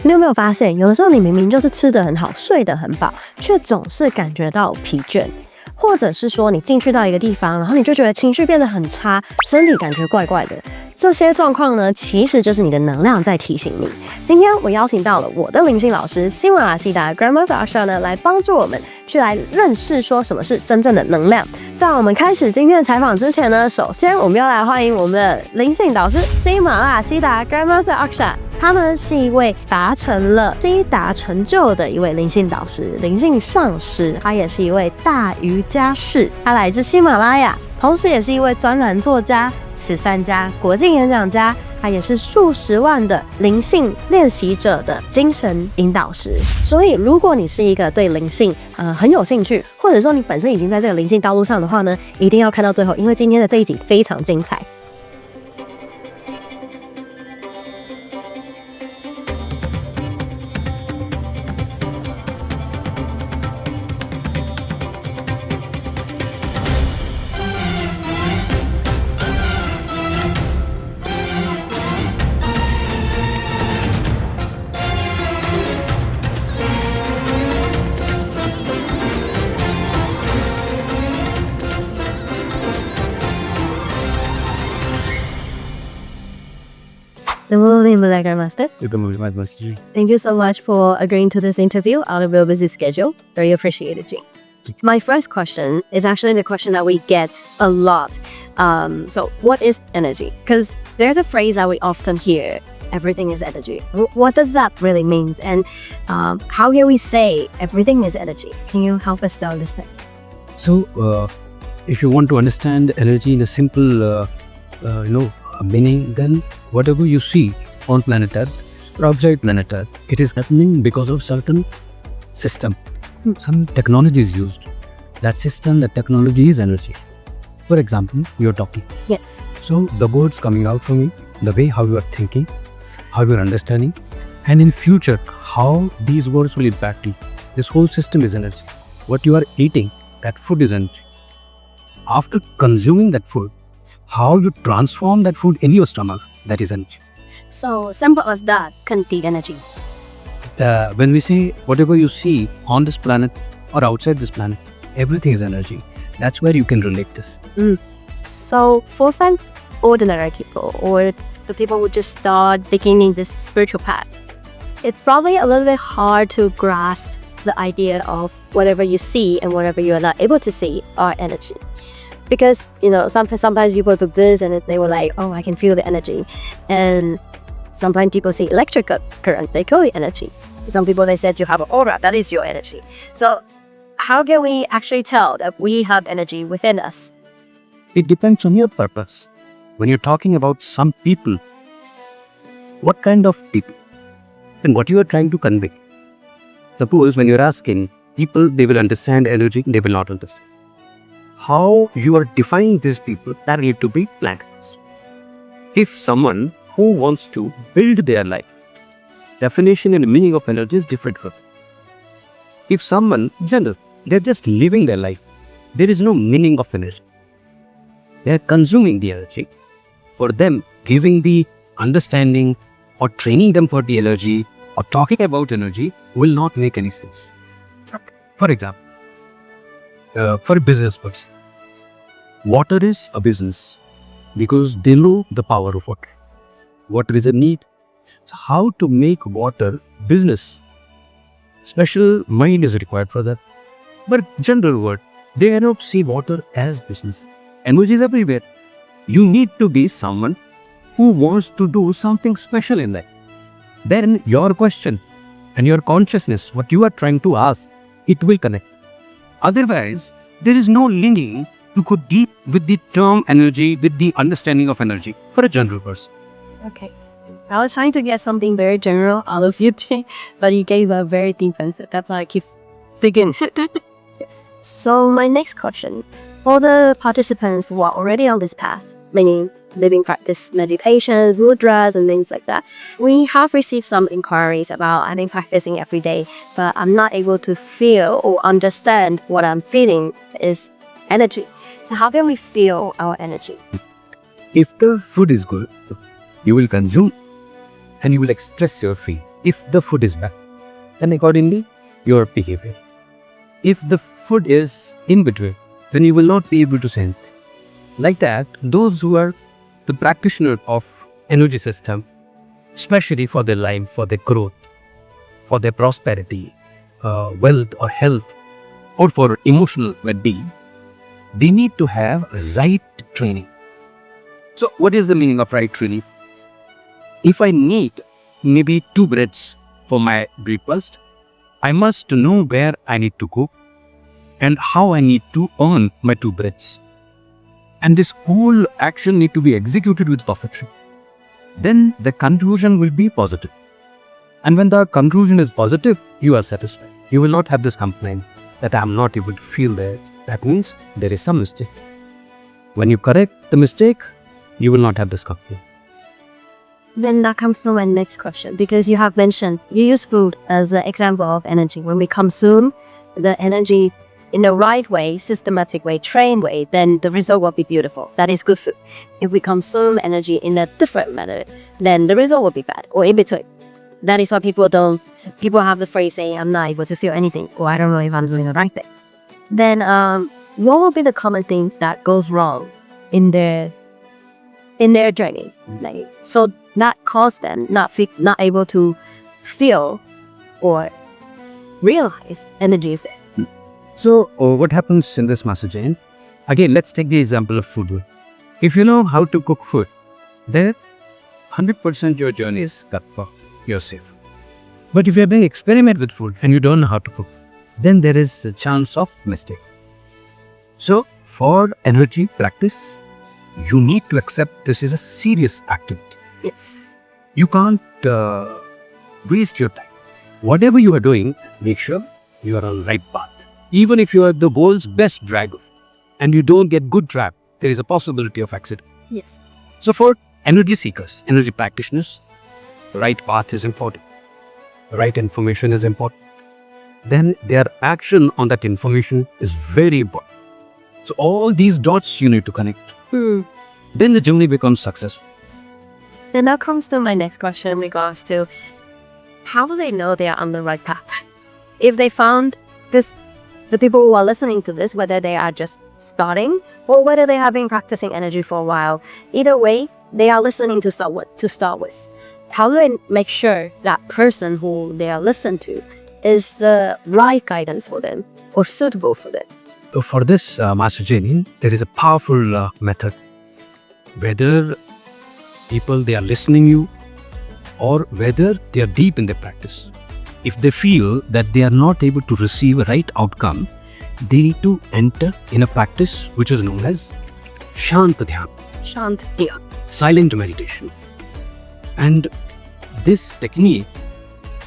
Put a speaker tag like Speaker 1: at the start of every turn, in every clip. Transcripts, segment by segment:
Speaker 1: 你有没有发现，有的时候你明明就是吃得很好，睡得很饱，却总是感觉到疲倦，或者是说你进去到一个地方，然后你就觉得情绪变得很差，身体感觉怪怪的。这些状况呢，其实就是你的能量在提醒你。今天我邀请到了我的灵性老师喜马拉雅悉达 Akshar 呢，来帮助我们去来认识说什么是真正的能量。在我们开始今天的采访之前呢，首先我们要来欢迎我们的灵性导师喜马拉雅悉达 Akshar。他呢是一位达成了悉达成就的一位灵性导师、灵性上师，他也是一位大瑜伽士，他来自喜马拉雅，同时也是一位专栏作家、慈善家、国际演讲家，他也是数十万的灵性练习者的精神引导师。所以如果你是一个对灵性很有兴趣，或者说你本身已经在这个灵性道路上的话呢，一定要看到最后，因为今天的这一集非常精彩。Namo Himalaya Master. Thank you so much for agreeing to this interview out of your busy schedule. Very appreciated, Jing. My first question is actually the question that we get a lot. So what is energy? Because there's a phrase that we often hear, everything is energy. What does that really mean? And how can we say everything is energy? Can you help us to understand?
Speaker 2: So, if you want to understand energy in a simple, meaning, then whatever you see on planet Earth or outside planet Earth, it is happening because of certain system. Some technology is used. That system, that technology is energy. For example, you're talking.
Speaker 1: Yes.
Speaker 2: So the words coming out from you, the way how you are thinking, how you are understanding, and in future, how these words will impact you. This whole system is energy. What you are eating, that food is energy. After consuming that food, how you transform that food in your stomach, that is energy.
Speaker 1: So simple as that can be energy.
Speaker 2: When we say whatever you see on this planet or outside this planet, everything is energy. That's where you can relate this.
Speaker 1: So for some ordinary people or the people who just start beginning this spiritual path, it's probably a little bit hard to grasp the idea of whatever you see and whatever you are not able to see are energy. Because, sometimes people do this and they were like, oh, I can feel the energy. And sometimes people see electric current, they call it energy. Some people, they said you have an aura, that is your energy. So how can we actually tell that we have energy within us?
Speaker 2: It depends on your purpose. When you're talking about some people, what kind of people? And what you are trying to convey. Suppose when you're asking people, they will understand energy, they will not understand. How you are defining these people, that need to be planned. If someone who wants to build their life, definition and meaning of energy is different from. If someone, general, they're just living their life, there is no meaning of energy. They're consuming the energy. For them, giving the understanding or training them for the energy or talking about energy will not make any sense. For example, for a business person, water is a business because they know the power of water. Water is a need. So how to make water business? Special mind is required for that. But general word, they cannot see water as business. Energy is everywhere. You need to be someone who wants to do something special in life. Then your question and your consciousness, what you are trying to ask, it will connect. Otherwise, there is no linking to go deep with the term energy, with the understanding of energy for a general person.
Speaker 1: Okay. I was trying to get something very general out of you, but you gave a very deep answer. That's why I keep digging. So my next question, for the participants who are already on this path, meaning living practice meditations, mudras, and things like that, we have received some inquiries about I've been practicing every day, but I'm not able to feel or understand what I'm feeling is energy. So how can we feel our energy?
Speaker 2: If the food is good, you will consume and you will express your feeling. if the food is bad, then accordingly your behavior. If the food is in between, then you will not be able to sense. Like that, those who are the practitioner of energy system, especially for their life, for their growth, for their prosperity, wealth or health, or for emotional well-being, they need to have right training. So what is the meaning of right training? If I need maybe 2 breads for my breakfast, I must know where I need to go and how I need to earn my 2 breads. And this whole action need to be executed with perfection. Then the conclusion will be positive. And when the conclusion is positive, you are satisfied. You will not have this complaint that I am not able to feel that. That means there is some mistake. When you correct the mistake, you will not have this complaint.
Speaker 1: Then that comes to my next question, because you have mentioned you use food as an example of energy. When we consume the energy in the right way, systematic way, trained way, then the result will be beautiful. That is good food. If we consume energy in a different manner, then the result will be bad, or in between. That is why people have the phrase saying, I'm not able to feel anything, or I don't know if I'm doing the right thing. Then what will be the common things that goes wrong in their journey? Like, so that cause them not able to feel or realize energy is there.
Speaker 2: So what happens in this master chain? Again, let's take the example of food. If you know how to cook food, then 100% your journey is cut for. You're safe. But if you're doing experiment with food and you don't know how to cook, then there is a chance of mistake. So for energy practice, you need to accept this is a serious activity.
Speaker 1: Yes.
Speaker 2: You can't waste your time. Whatever you are doing, make sure you are on the right path. Even if you are the world's best driver and you don't get good drive, there is a possibility of accident.
Speaker 1: Yes.
Speaker 2: So for energy seekers, energy practitioners, the right path is important. The right information is important. Then their action on that information is very important. So all these dots you need to connect. Then the journey becomes successful.
Speaker 1: Then that comes to my next question in regards to how do they know they are on the right path? If they found this, the people who are listening to this, whether they are just starting or whether they have been practicing energy for a while, either way, they are listening to start with. How do they make sure that person who they are listening to is the right guidance for them or suitable for them?
Speaker 2: For this master training, there is a powerful method. Whether people they are listening you or whether they are deep in their practice. If they feel that they are not able to receive a right outcome, they need to enter in a practice which is known as Shant Dhyan.
Speaker 1: Shant Dhyan.
Speaker 2: Silent meditation. And this technique,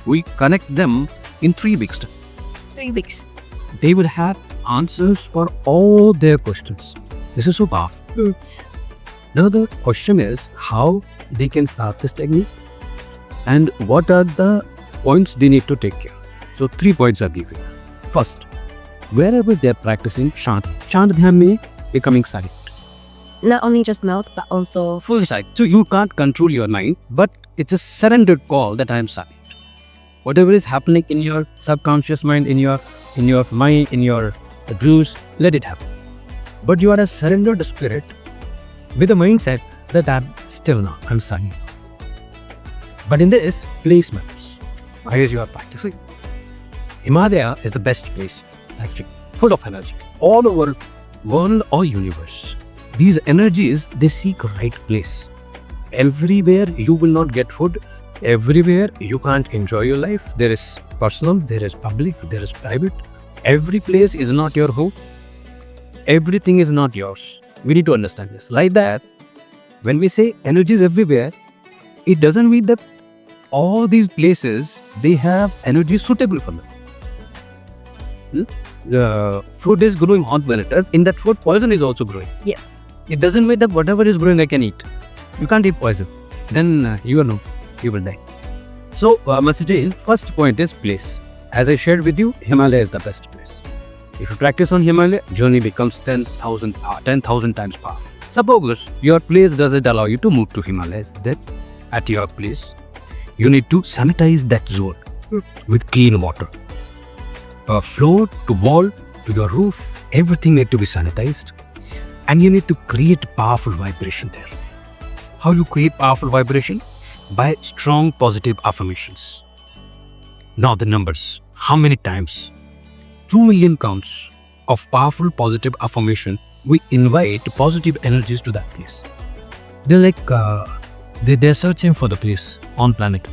Speaker 2: we connect them in 3 weeks.
Speaker 1: 3 weeks.
Speaker 2: They will have answers for all their questions. This is so powerful. Now the question is how they can start this technique and what are the points they need to take care. So 3 points are given. First, wherever they are practicing Shant Dhyan may becoming silent.
Speaker 1: Not only just mouth, but also
Speaker 2: Full silent. So you can't control your mind, but it's a surrendered call that I am silent. Whatever is happening in your subconscious mind, in your mind, in your dreams, let it happen. But you are a surrendered spirit with a mindset that I'm still now, I'm silent. But in this, place matters. Why is you are practicing? Himalaya is the best place, actually, full of energy. All over world or universe. These energies, they seek a right place. Everywhere you will not get food. Everywhere you can't enjoy your life. There is personal, there is public, there is private. Every place is not your home. Everything is not yours. We need to understand this. Like that, when we say energy is everywhere, it doesn't mean that all these places, they have energy suitable for them. The food is growing hot planet. In that food, poison is also growing.
Speaker 1: yes.
Speaker 2: It doesn't mean that whatever is growing I can eat. You can't eat poison. Then you will die. So, Master, first point is place. As I shared with you, Himalaya is the best place. If you practice on Himalaya, journey becomes 10,000 times powerful. Suppose your place doesn't allow you to move to Himalayas. Then, at your place, you need to sanitize that zone with clean water. Floor to wall to your roof, everything need to be sanitized. And you need to create powerful vibration there. How you create powerful vibration? By strong positive affirmations. Now the numbers. How many times? 2 million counts of powerful positive affirmation. We invite positive energies to that place. They're like, they're searching for the place on planet.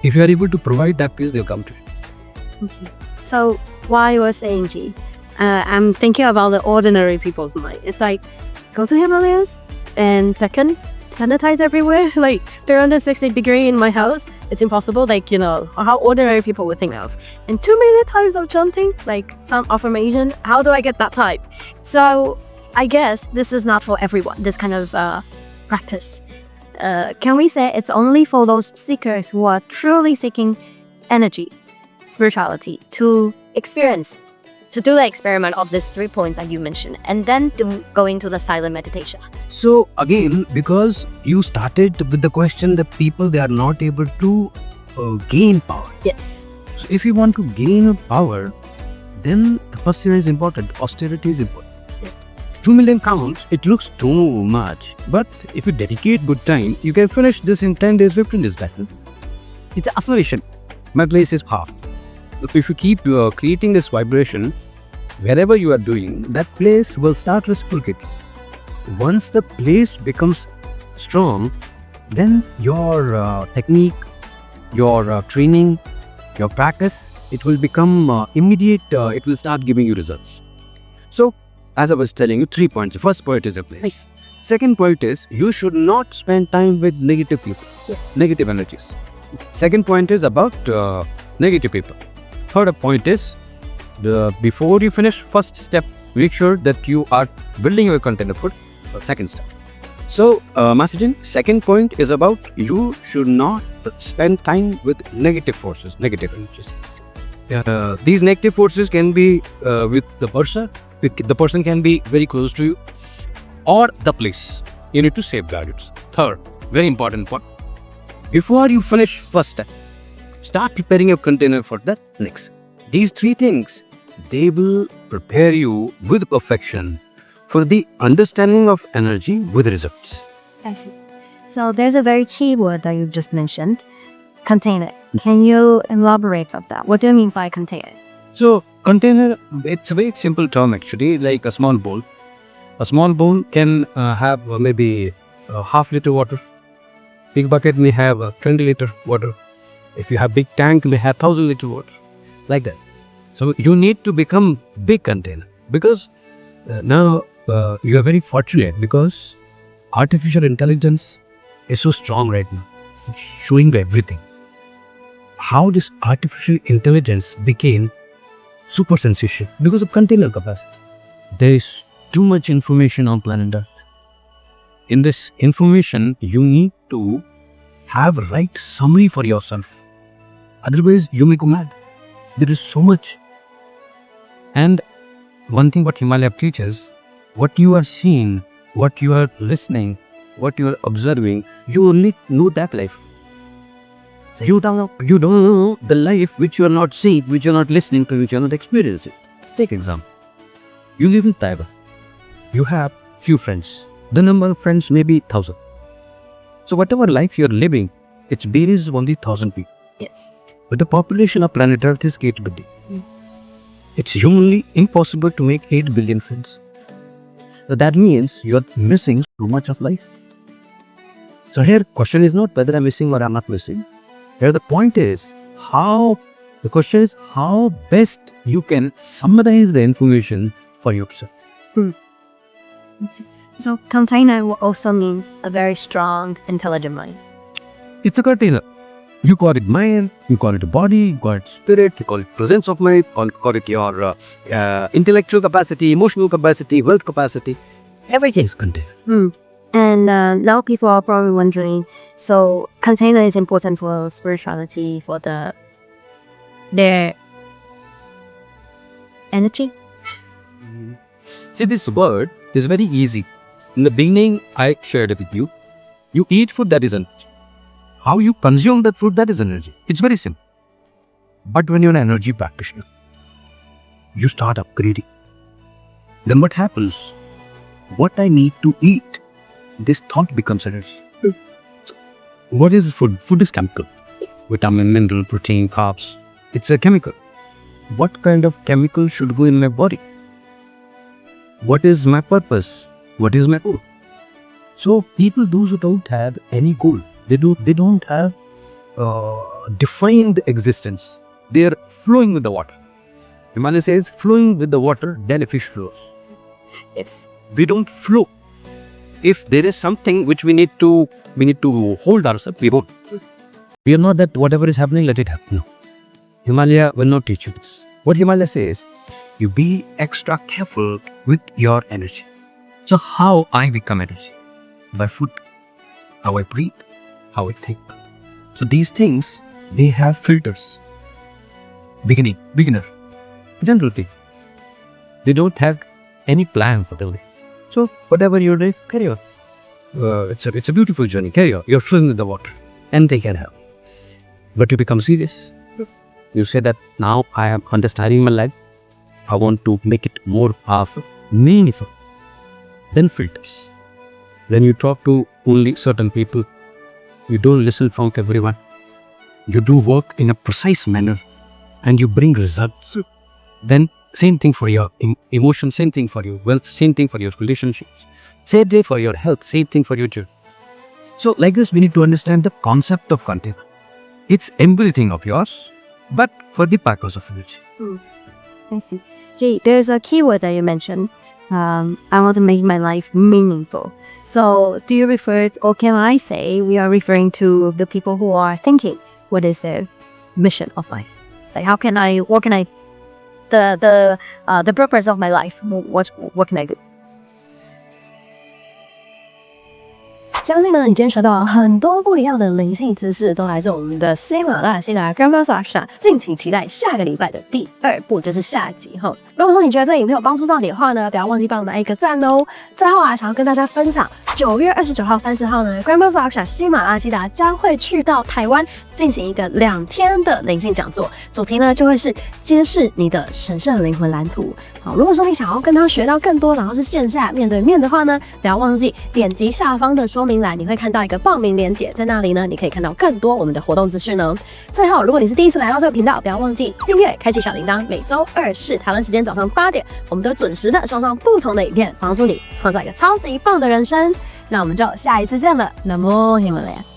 Speaker 2: If you are able to provide that place, they'll come to you.
Speaker 1: Okay. So while you were saying G, I'm thinking about the ordinary people's mind. It's like, go to Himalayas, and second, sanitize everywhere. Like 360 degree in my house, it's impossible. Like, you know, how ordinary people would think of. And 2 million times of chanting, like some affirmation, how do I get that type? So I guess this is not for everyone, this kind of practice. Can we say it's only for those seekers who are truly seeking energy, spirituality, to experience, to do the experiment of this 3 points that you mentioned, and then to go into the silent meditation?
Speaker 2: So again, because you started with the question that people, they are not able to gain power.
Speaker 1: Yes.
Speaker 2: So if you want to gain power, then tapasya is important, austerity is important. 2 million counts, it looks too much. But if you dedicate good time, you can finish this in 10 days, 15 days. It's an affirmation. My place is half. If you keep creating this vibration, wherever you are doing, that place will start reciprocating. Once the place becomes strong, then your technique, your training, your practice, it will become immediate, it will start giving you results. So, as I was telling you, 3 points. The first point is a place.
Speaker 1: Nice.
Speaker 2: Second point is, you should not spend time with negative people, negative energies. Second point is about negative people. Third point is, before you finish first step, make sure that you are building your container for second step. So, Masajin, second point is about you should not spend time with negative forces, negative energies. These negative forces can be with the person. The person can be very close to you, or the place. You need to safeguard it. Third, very important point. Before you finish first step, start preparing your container for the next. These 3 things, they will prepare you with perfection for the understanding of energy with results.
Speaker 1: So there's a very key word that you just mentioned, container. Can you elaborate on that? What do you mean by container?
Speaker 2: So, container, it's a very simple term actually, like a small bowl. A small bowl can have maybe half liter water. Big bucket may have 20 liter water. If you have big tank, may have 1000 liter water. Like that. So, you need to become big container. Because now you are very fortunate because artificial intelligence is so strong right now. It's showing everything. How this artificial intelligence became super sensation because of container capacity. There is too much information on planet Earth. In this information, you need to have a right summary for yourself. Otherwise, you may go mad. There is so much. And one thing what Himalaya teaches, what you are seeing, what you are listening, what you are observing, you only know that life. So you don't know the life which you are not seeing, which you are not listening to, which you are not experiencing. Take example. You live in Taiwan. You have few friends. The number of friends may be 1000. So whatever life you are living, its base is only 1000 people.
Speaker 1: Yes.
Speaker 2: But the population of planet Earth is 8 billion. It's humanly impossible to make 8 billion friends. So that means you are missing too much of life. So here, question is not whether I'm missing or I'm not missing. Here the point is the question is how best you can summarize the information for yourself.
Speaker 1: So container will also mean a very strong, intelligent mind.
Speaker 2: It's a container. You call it mind, you call it a body, you call it spirit, you call it presence of mind, or call it your intellectual capacity, emotional capacity, wealth capacity. Everything is container.
Speaker 1: And now people are probably wondering, so container is important for spirituality, for their energy?
Speaker 2: See, this word is very easy. In the beginning, I shared it with you. You eat food, that is energy. how you consume that food, that is energy. It's very simple. But when you're an energy practitioner, you start upgrading. Then what happens? What I need to eat, this thought becomes energy. So what is food? Food is chemical. Vitamin, mineral, protein, carbs. It's a chemical. What kind of chemical should go in my body? What is my purpose? What is my goal? So people, those who don't have any goal, they don't have defined existence. They are flowing with the water. Himalaya says, flowing with the water, then a fish flows. If we don't flow, if there is something which we need to hold ourselves, we won't. We are not that whatever is happening, let it happen. No. Himalaya will not teach you this. What Himalaya says, you be extra careful with your energy. So how I become energy? By food, how I breathe, how I think. So these things, they have filters. Beginner, general thing. They don't have any plan for the way. So whatever you're doing, carry on. It's a beautiful journey. Carry on. You're flowing with the water, and they can help. But you become serious. You say that now I am understanding my life. I want to make it more powerful, meaningful. Then filters. Then you talk to only certain people. You don't listen from everyone. You do work in a precise manner, and you bring results. Then same thing for your emotion, same thing for your wealth, same thing for your relationships, same thing for your health, same thing for your journey. So like this, we need to understand the concept of container. It's everything of yours, but for the purpose of energy.
Speaker 1: I see. Gee, there's a keyword that you mentioned. I want to make my life meaningful. So do you refer to, or can I say we are referring to the people who are thinking what is their mission of life? Like what can I, the purpose of my life, what can I do? 相信呢，你今天学到很多不一样的灵性知识，都来自我们的喜马拉雅悉达 Akshar， 敬请期待下个礼拜的第2部，就是下集哈。如果说你觉得这影片有帮助到你的话呢，不要忘记帮我们按一个赞哦。最后啊，想要跟大家分享，9月29号、30号呢 ，Akshar 喜马拉雅悉达将会去到台湾进行一个2天的灵性讲座，主题呢就会是揭示你的神圣灵魂蓝图。好，如果说你想要跟他学到更多，然后是线下面对面的话呢，不要忘记点击下方的说明栏，你会看到一个报名连结，在那里呢，你可以看到更多我们的活动资讯哦。最后，如果你是第一次来到这个频道，不要忘记订阅、开启小铃铛。每周2是台湾时间早上8点，我们都准时的送上不同的影片，帮助你创造一个超级棒的人生。那我们就下一次见了，Namo Himalaya。